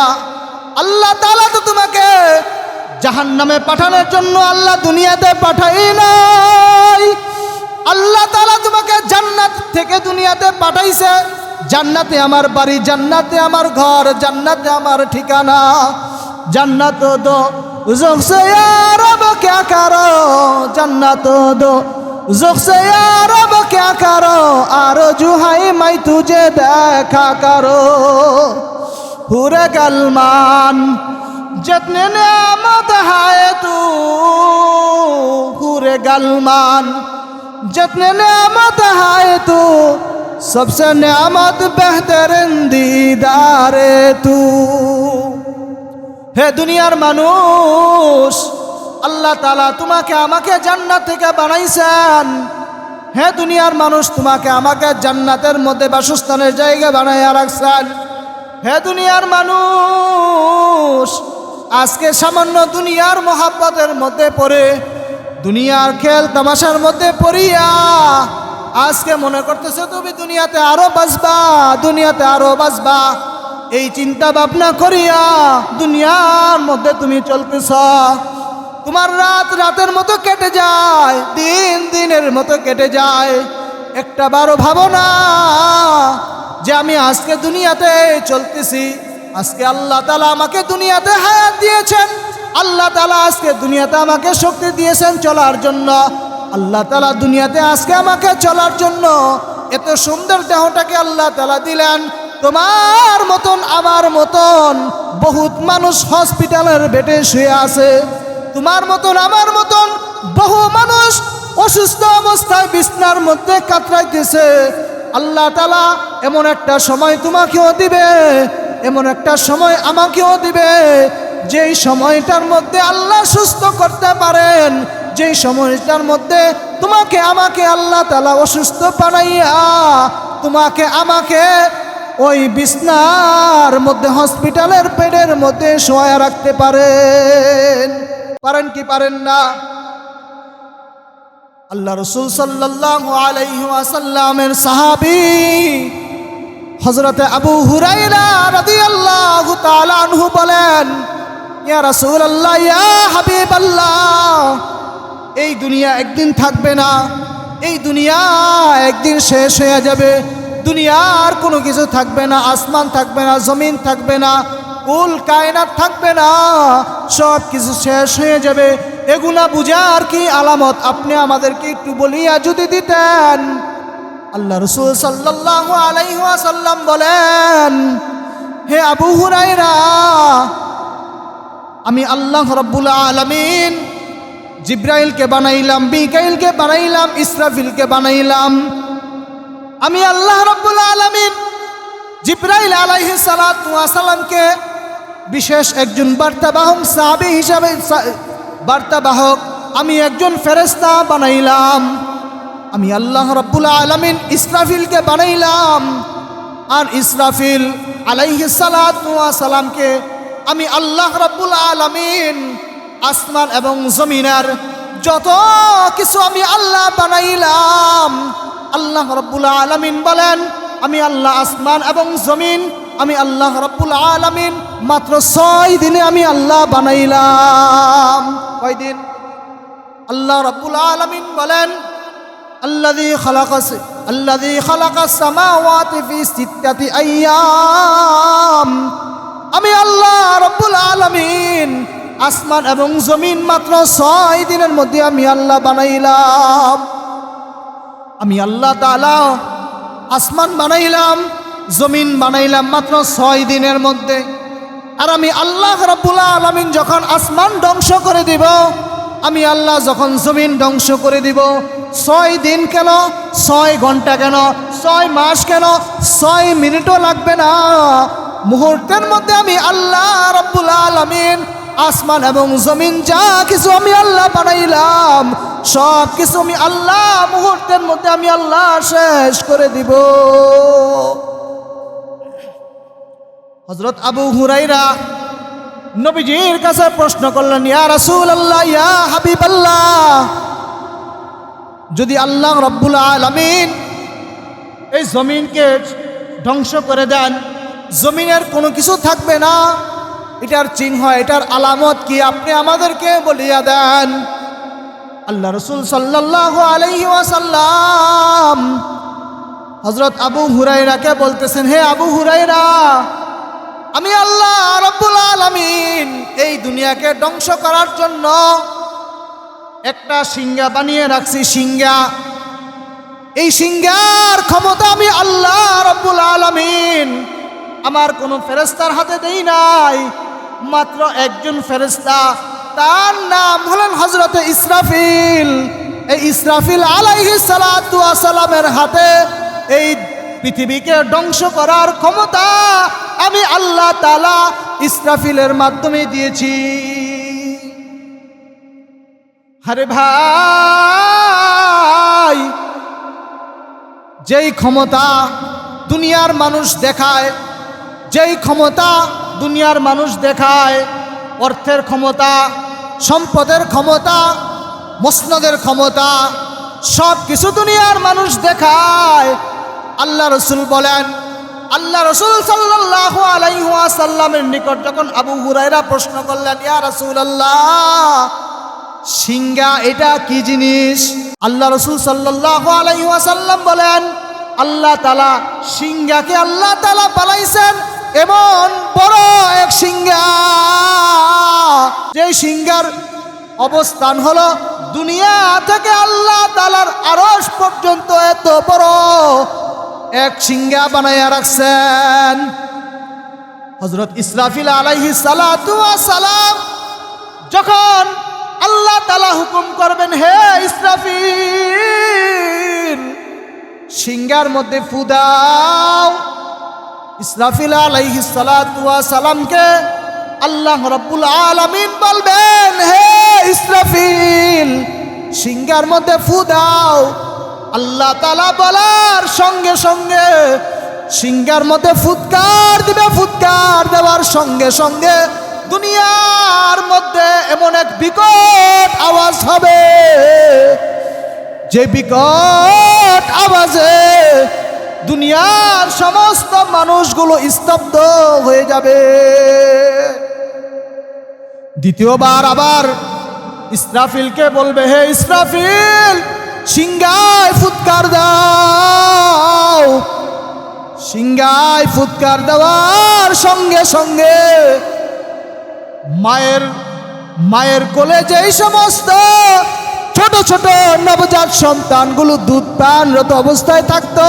আল্লাহ তাআলা তো তোমাকে জাহান্নামে পাঠানোর জন্য আল্লাহ দুনিয়াতে পাঠাই নাই। আল্লাহ তাআলা তোমাকে জান্নাত থেকে দুনিয়াতে পাঠাইছে। জান্নাতে আমার বাড়ি, জান্নাতে আমার ঘর, জান্নাতে আমার ঠিকানা। জান্নাত দো ज़ुख से या रब क्या करो, जन्नत दो ज़ुख से या रब क्या करो, आरज़ू है मैं तुझे देखा करो। हुरे गलमान जितने नेमत है तू पूरे गलमान, जितने नेमत है तू सबसे नेमत बेहतरीन दीदारे तू। হে দুনিয়ার মানুষ, আল্লাহ তাআলা তোমাকে আমাকে জান্নাত থেকে বানাইছেন। হে দুনিয়ার মানুষ, তোমাকে আমাকে জান্নাতের মধ্যে বাসস্থানের জায়গা বানাইয়া রাখছেন। হে দুনিয়ার মানুষ, আজকে সামান্য দুনিয়ার মোহাব্বতের মধ্যে পড়ে, দুনিয়ার খেল তামাশার মধ্যে পড়িয়া আজকে মনে করতেছে তুমি দুনিয়াতে আরো বাঁচবা, দুনিয়াতে আরো বাঁচবা। এই চিন্তা ভাবনা করিয়া দুনিয়ার মধ্যে তুমি চলতেছ। তোমার রাত রাতের মতো কেটে যায়, দিন দিনের মতো কেটে যায়। একটা বারো ভাবো না যে আমি আজকে দুনিয়াতে চলতেছি, আজকে আল্লাহ তাআলা আমাকে দুনিয়াতে হায়াত দিয়েছেন, আল্লাহ তাআলা আজকে দুনিয়াতে আমাকে শক্তি দিয়েছেন চলার জন্য, আল্লাহ তাআলা দুনিয়াতে আজকে আমাকে চলার জন্য এত সুন্দর দেহটাকে আল্লাহ তাআলা দিলেন। তোমার মতন আমার মতন বহুত মানুষ হসপিটালের বেডে শুয়ে আছে, তোমার মতন আমার মতন বহু মানুষ অসুস্থ অবস্থায় বিছনার মধ্যে কাতরাইতেছে। আল্লাহ তাআলা এমন একটা সময় তোমাকেও দিবে, এমন একটা সময় আমাকেও দিবে, যেই সময়টার মধ্যে আল্লাহ সুস্থ করতে পারেন, যেই সময়টার মধ্যে তোমাকে আমাকে আল্লাহ তাআলা অসুস্থ বানাইয়া তোমাকে আমাকে ওই বিছনার মধ্যে হসপিটালের বেডের মধ্যে শোয়া রাখতে পারেন। পারেন কি পারেন না? আল্লাহ রাসূল সাল্লাল্লাহু আলাইহি ওয়াসাল্লামের সাহাবী হযরত আবু হুরায়রা রাদিয়াল্লাহু তাআলা আনহু বলেন, ইয়া রাসূলুল্লাহ, ইয়া হাবিবাল্লাহ, এই দুনিয়া একদিন থাকবে না, এই দুনিয়া একদিন শেষ হয়ে যাবে, দুনিয়ার কোনো কিছু থাকবে না, আসমান থাকবে না, জমিন থাকবে না, কুল কায়নাত থাকবে না, সব কিছু শেষ হয়ে যাবে। এগুলা বুঝার কি আলামত আপনি আমাদেরকে একটু বলিয়া যদি দিতেন। আল্লাহ রাসূল সাল্লাল্লাহু আলাইহি ওয়াসাল্লাম বলেন, হে আবু হুরায়রা, আমি আল্লাহ রাব্বুল আলামিন জিব্রাইলকে বানাইলাম, মিকাইলকে বানাইলাম, ইসরাফিলকে বানাইলাম। আমি আল্লাহ রাব্বুল আলামিন জিব্রাইল আলাইহিস সালাতু ওয়াস সালামকে বিশেষ একজন বার্তাবাহক সাহাবী হিসাবে, বার্তাবাহক আমি একজন ফেরেশতা বানাইলাম। আমি আল্লাহ রাব্বুল আলামিন ইসরাফিলকে বানাইলাম, আর ইসরাফিল আলাইহিস সালাতু ওয়াস সালামকে আমি আল্লাহ রাব্বুল আলামিন আসমান এবং জমিনের যত কিছু আমি আল্লাহ বানাইলাম। আল্লাহ রাব্বুল আলামিন বলেন, আমি আল্লাহ আসমান এবং জমিন আমি আল্লাহ রাব্বুল আলামিন মাত্র 6 দিনে আমি আল্লাহ বানাইলাম। কয় দিন? আল্লাহ রাব্বুল আলামিন বলেন, আল্লাযী খালাকাস সামাওয়াতি ফি 6 আইয়াম। আমি আল্লাহ রাব্বুল আলামিন আসমান এবং জমিন মাত্র 6 দিনের মধ্যে আমি আল্লাহ বানাইলাম। আমি আল্লাহ তাআলা আসমান বানাইলাম, জমিন বানাইলাম মাত্র 6 দিনের মধ্যে। আর আমি আল্লাহ রাব্বুল আলামিন যখন আসমান ধ্বংস করে দিব, আমি আল্লাহ যখন জমিন ধ্বংস করে দিব, 6 দিন কেন, 6 ঘন্টা কেন, 6 মাস কেন, 6 মিনিটও লাগবে না, মুহূর্তের মধ্যে আমি আল্লাহ রাব্বুল আলামিন আসমান এবং জমিন যা কিছু আমি আল্লাহ বানাইলাম, সব কিছু আমি আল্লাহ মুহূর্তের মধ্যে আমি আল্লাহ শেষ করে দিব। হযরত আবু হুরায়রা নবীজির কাছে প্রশ্ন করলেন, ইয়া রাসূলুল্লাহ, ইয়া হাবিবাল্লাহ, যদি আল্লাহ রাব্বুল আলামিন এই জমিনকে ধ্বংস করে দেন, জমিনের কোনো কিছু থাকবে না, এটার চিহ্ন, এটার আলামত কি আপনি আমাদেরকে বলিয়া দেন। আল্লাহ রাসূল সাল্লাল্লাহু আলাইহি ওয়াসাল্লাম হযরত আবু হুরায়রাকে বলতেছেন, হে আবু হুরায়রা, আমি আল্লাহ রাব্বুল আলামিন এই দুনিয়াকে ধ্বংস করার জন্য একটা সিংহা বানিয়ে রাখছি, সিংহা। এই সিংহার ক্ষমতা আমি আল্লাহ রাব্বুল আলামিন আমার কোনো ফেরেশতার হাতে দেই নাই, মাত্র একজন ফেরেশতা, তার নাম হলেন হযরত ইসরাফিল। এই ইসরাফিল আলাইহিস সালাতু ওয়াস সালামের হাতে এই পৃথিবীকে ধ্বংস করার ক্ষমতা আমি আল্লাহ তাআলা ইসরাফিলের মাধ্যমে দিয়েছি। আরে ভাই, যেই ক্ষমতা দুনিয়ার মানুষ দেখায়, যেই ক্ষমতা দুনিয়ার মানুষ দেখায়, অর্থের ক্ষমতা, সম্পদের ক্ষমতা, মসনদের ক্ষমতা, সব কিছু দুনিয়ার মানুষ দেখায়। আল্লাহ রসুল বলেন, আল্লাহ রসুল সাল্লাল্লাহু আলাইহি ওয়াসাল্লামের নিকট যখন আবু হুরায়রা প্রশ্ন করলেন, ইয়া রাসূলুল্লাহ, সিংহা এটা কি জিনিস? আল্লাহ রসুল সাল্লাল্লাহু আলাইহি ওয়াসাল্লাম বলেন, আল্লাহ তাআলা সিংহাকে আল্লাহ তাআলা বানাইছেন এমন বড় এক সিংহা, যে সিংহার অবস্থান হলো দুনিয়া থেকে আল্লাহ তাআলার আরশ পর্যন্ত এত বড় এক সিংহা বানাইয়া রাখছেন। হযরত ইসরাফিল আলাইহিস সালাতু ওয়াস সালাম যখন আল্লাহ তাআলা হুকুম করবেন, হে ইসরাফিল সিংহার মধ্যে ফু দাও, ইসরাফিল আলাইহিস সালাতু ওয়াস সালামকে আল্লাহ রাব্বুল আলামিন বলবেন, হে ইসরাফিল সিংহার মধ্যে ফু দাও। আল্লাহ তাআলা বলার সঙ্গে সঙ্গে সিংহার মধ্যে ফুৎকার দিবে, ফুৎকার দেওয়ার সঙ্গে সঙ্গে দুনিয়ার মধ্যে এমন এক বিকট আওয়াজ হবে, যে বিকট আওয়াজে দুনিয়ার সমস্ত মানুষগুলো স্তব্ধ হয়ে যাবে। দ্বিতীয়বার আবার ইসরাফিলকে বলবে, হে ইসরাফিল সিংহায় ফুৎকার দাও। সিংহায় ফুৎকার দেওয়ার সঙ্গে সঙ্গে মায়ের কোলে যেই সমস্ত ছোট ছোট নবজাত সন্তানগুলো দুধ পানরত অবস্থায় থাকতো,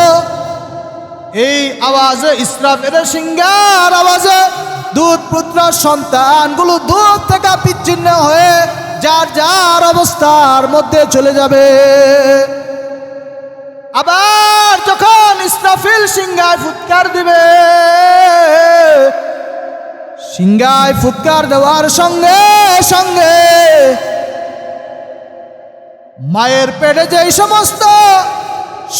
এই আওয়াজে ইসরাফিলের সিংহার আওয়াজে দুধ পুত্র সন্তানগুলো দুধ থেকে বিচ্ছিন্ন হয়ে যার যার অবস্থার মধ্যে চলে যাবে। আবার যখন ইসরাফিল সিংহায় ফুৎকার দিবে, সিংহায় ফুৎকার দেওয়ার সঙ্গে সঙ্গে মায়ের পেটে যেই সমস্ত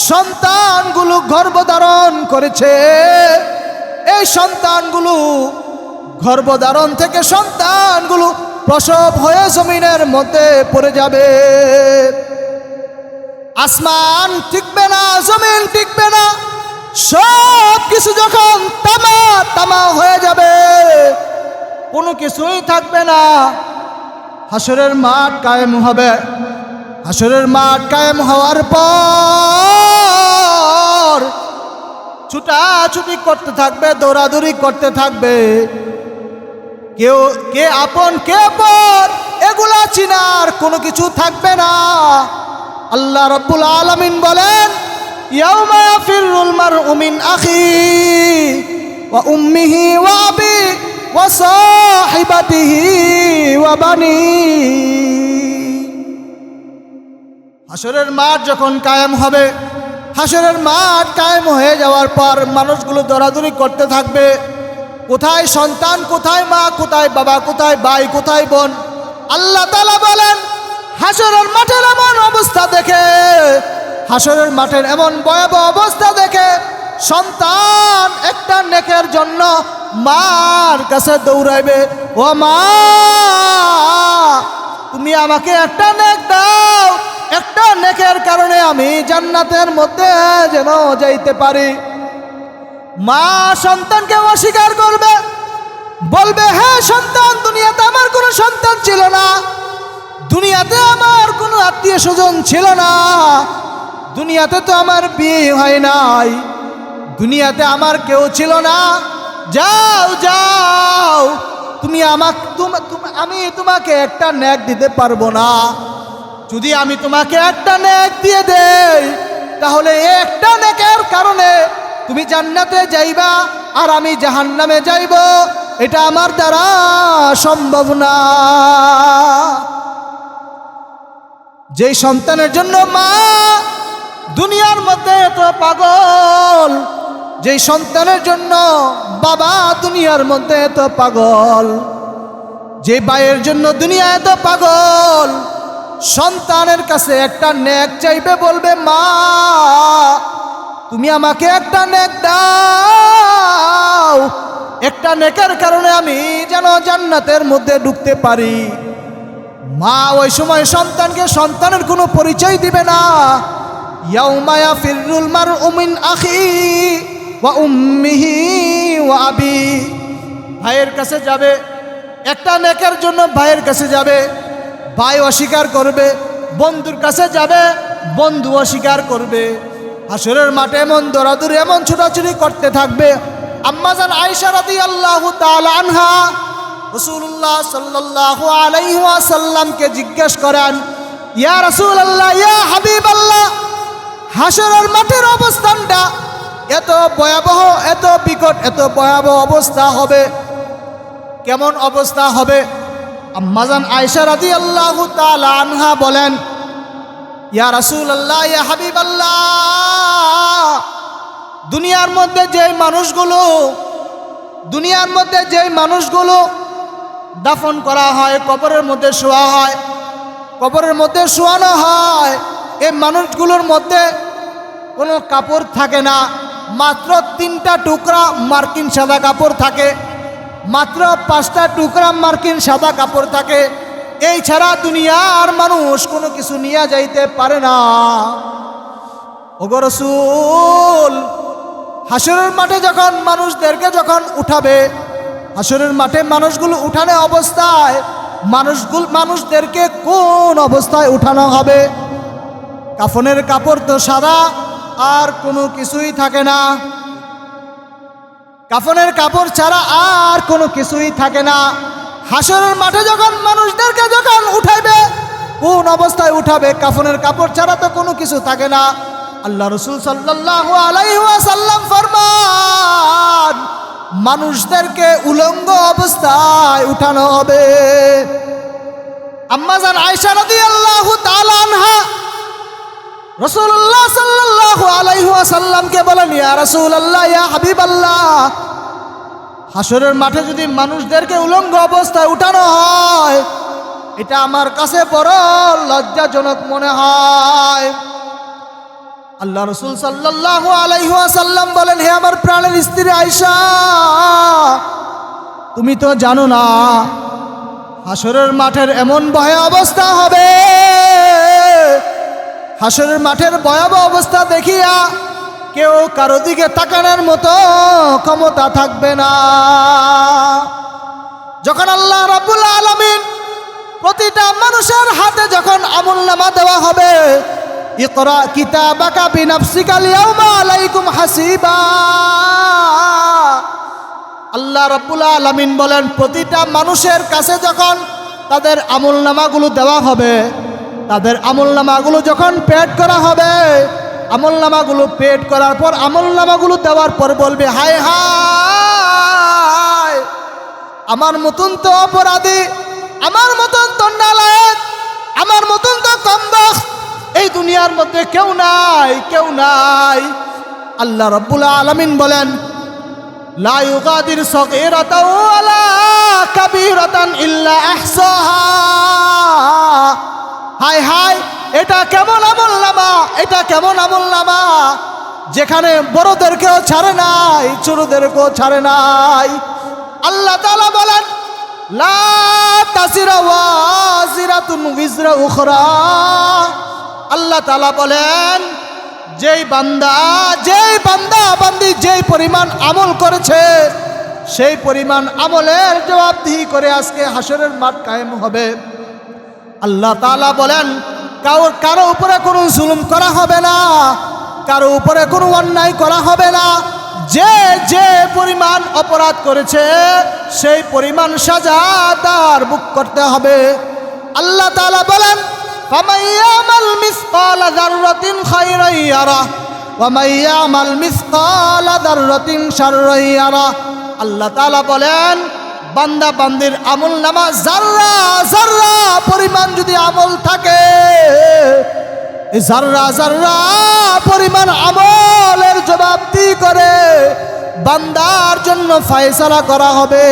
সন্তানগুলো গর্ভধারণ করেছে, এই সন্তানগুলো গর্ভধারণ থেকে সন্তানগুলো প্রসব হয়ে জমিনের মধ্যে পড়ে যাবে। আসমান টিকবে না, জমিন টিকবে না, সব কিছু যখন তামা তামা হয়ে যাবে, কোনো কিছুই থাকবে না। হাসরের মাঠ কায়েম হবে। হাসরের মাঠ কায়েম হওয়ার পর ছুটাছুটি করতে থাকবে, দৌড়াদৌড়ি করতে থাকবে। কেউ কে আপন কে পর এগুলা চিনার কোনো কিছু থাকবে না। আল্লাহ রাব্বুল আলামিন বলেন, ইয়াউমা ইয়াফিরুল মারউ মিন আখিহি ওয়া উম্মিহি ওয়া আবিহি ওয়া সাহিবাতিহি ওয়া বানিহি। হাসরের মাঠ যখন কায়েম হবে, হাসরের মাঠ কায়েম হয়ে যাওয়ার পর মানুষগুলো দৌড়াদৌড়ি করতে থাকবে। কোথায় সন্তান, কোথায় মা, কোথায় বাবা, কোথায় ভাই, কোথায় বোন। আল্লাহ তাআলা বলেন, হাসরের মাঠের এমন অবস্থা দেখে, হাসরের মাঠের এমন ভয়াবহ অবস্থা দেখে সন্তান একটা নেকের জন্য মার কাছে দৌড়াইবে, ও মা তুমি আমাকে একটা নেক দাও, একটা নেকের কারণে আমি জান্নাতের মধ্যে যেন যাইতে পারি। মা সন্তানকে অস্বীকার করবে, বলবে, হ্যাঁ সন্তান, দুনিয়াতে আমার কোনো সন্তান ছিল না, দুনিয়াতে আমার কোনো আত্মীয় স্বজন ছিল না, দুনিয়াতে তো আমার বিয়ে হয় নাই, দুনিয়াতে আমার কেউ ছিল না, যাও যাও, তুমি আমি তোমাকে একটা নেক দিতে পারবো না। যদি আমি তোমাকে একটা নেক দিয়ে দেই, তাহলে একটা নেকের কারণে তুমি জান্নাতে যাইবা আর আমি জাহান্নামে যাইব। এটা আমার দ্বারা সম্ভব না। যেই সন্তানের জন্য মা দুনিয়ার মধ্যে এত পাগল, যেই সন্তানের জন্য বাবা দুনিয়ার মধ্যে এত পাগল, যে ভাইয়ের জন্য দুনিয়া এত পাগল, সন্তানের কাছে একটা নেক চাইবে, বলবে মা তুমি আমাকে একটা নেক দাও, একটা নেকের কারণে আমি যেন জান্নাতের মধ্যে ঢুকতে পারি। মা ওই সময় সন্তানকে সন্তানের কোনো পরিচয় দিবে না। ইয়াউমা ইয়াফিরুল মারউ মিন আখি ওয়া উম্মিহি ওয়া আবি, ভাইয়ের কাছে যাবে, একটা নেকের জন্য ভাইয়ের কাছে যাবে, ভাই অস্বীকার করবে, বন্ধুর কাছে যাবে, বন্ধু অস্বীকার করবে। হাসরের মাঠে এমন দৌড়াদৌড়ি, এমন ছোটাছুটি করতে থাকবে। আম্মাজান আয়েশা রাদিয়াল্লাহু তাআলা আনহা রাসূলুল্লাহ সাল্লাল্লাহু আলাইহি ওয়াসাল্লামকে জিজ্ঞেস করেন, ইয়া রাসূলুল্লাহ, ইয়া হাবিবাল্লাহ, হাসরের মাঠের অবস্থানটা এত ভয়াবহ, এত বিকট, এত ভয়াবহ অবস্থা হবে, কেমন অবস্থা হবে? আম্মাজান আয়েশা রাদিয়াল্লাহু তাআলা আনহা বলেন, ইয়া রাসূলুল্লাহ, ইয়া হাবিবাল্লাহ, দুনিয়ার মধ্যে যেই মানুষগুলো দাফন করা হয়, কবরের মধ্যে শোয়া হয়, কবরের মধ্যে শোয়ানো হয়, এই মানুষগুলোর মধ্যে কোনো কাপড় থাকে না, মাত্র 3টা টুকরা মার্কিন সাদা কাপড় থাকে, মাত্র 5টা টুকরা মার্কিন সাদা কাপড় থাকে। এই ছাড়া দুনিয়ার মানুষ কোনো কিছু নিয়ে যাইতে পারে না। ওগো রাসূল, হাসরের মাঠে যখন মানুষদেরকে যখন উঠাবে, হাসরের মাঠে মানুষগুলো উঠানো অবস্থায় মানুষদেরকে কোন অবস্থায় উঠানো হবে? কাফনের কাপড় তো সাদা, আর কোনো কিছুই থাকে না, কাফনের কাপড় ছাড়া আর কোনো কিছুই থাকে না। হাসরের মাঠে যখন মানুষদেরকে যখন উঠাইবে, কোন অবস্থায় উঠাবে? কাফনের কাপড় ছাড়া তো কোনো কিছু থাকে না। আল্লাহ রাসূল সাল্লাল্লাহু আলাইহি ওয়াসাল্লাম ফরমান, মানুষদেরকে উলঙ্গ অবস্থায় উঠানো হবে। আম্মাজান আয়েশা রাদিয়াল্লাহু তাআলা আনহা রাসূলুল্লাহ সাল্লাল্লাহু আলাইহি ওয়াসাল্লামকে বলেন, ইয়া রাসূলুল্লাহ, ইয়া হাবিবাল্লাহ, হাসরের মাঠে যদি মানুষদেরকে উলঙ্গ অবস্থায় উঠানো হয়, এটা আমার কাছে বড় লজ্জাজনক মনে হয়। আল্লাহ রাসূল সাল্লাল্লাহু আলাইহি ওয়াসাল্লাম বলেন, হে আমার প্রাণের স্ত্রী আয়েশা, তুমি তো জানো না হাসরের মাঠের এমন ভয়াবহ অবস্থা হবে, হাসরের মাঠের ভয়াবহ অবস্থা দেখিয়া কেউ কারো দিকে তাকানোর মতো ক্ষমতা থাকবে না। যখন আল্লাহ রাব্বুল আলামিন প্রতিটা মানুষের হাতে যখন আমলনামা দেওয়া হবে, ইকরা কিতাবাকা বিনাফসিকাল ইয়াউমা আলাইকুম হাসিবা, আল্লাহ রাব্বুল আলামিন বলেন, প্রতিটা মানুষের কাছে যখন তাদের আমলনামাগুলো দেওয়া হবে, তাদের আমলনামাগুলো যখন পেড করা হবে, আমলনামাগুলো পেড করার পর আমলনামাগুলো দেওয়ার পর বলবে, হায় হায়, আমার মতন তো অপরাধী, আমার মতন তো নালায়েক, আমার মতন তো কমবখ্ত এই দুনিয়ার মধ্যে কেউ নাই, কেউ নাই। আল্লাহ রাব্বুল আলামিন বলেন, লা ইউগাদির সগীরাতাও ওয়ালা কাবীরাতান ইল্লা আহসাহা, হায় হায়, এটা কেমন আমলনামা, এটা কেমন আমলনামা, যেখানে বড়দেরকেও ছাড়ে নাই, ছোটদেরকেও ছাড়ে নাই। আল্লাহ তাআলা বলেন, লা তাসিরা ওয়াজিরাতুন উযরা উখরা, আল্লাহ তাআলা বলেন, যেই বান্দা বান্দি যেই পরিমাণ আমল করেছে, সেই পরিমাণ আমলের জবাবদিহি করে আজকে হাসরের মাঠ কায়েম হবে। আল্লাহ তাআলা বলেন, কারো উপরে কোনো জুলুম করা হবে না, কারো উপরে কোনো অন্যায় করা হবে না, যে যে পরিমাণ অপরাধ করেছে সেই পরিমাণ সাজা তার ভোগ করতে হবে। আল্লাহ তাআলা বলেন, ফামান ইয়ামাল মিসকালা যাররাতিন খায়রান ইয়ারাহ ওয়া মান ইয়ামাল মিসকালা যাররাতিন শাররান ইয়ারাহ। আল্লাহ তাআলা বলেন, বান্দা বান্দির আমল নামা জাররা জাররা পরিমাণ যদি আমল থাকে, এই জাররা জাররা পরিমাণ আমলের জবাবদিহি করে বান্দার জন্য ফয়সালা করা হবে।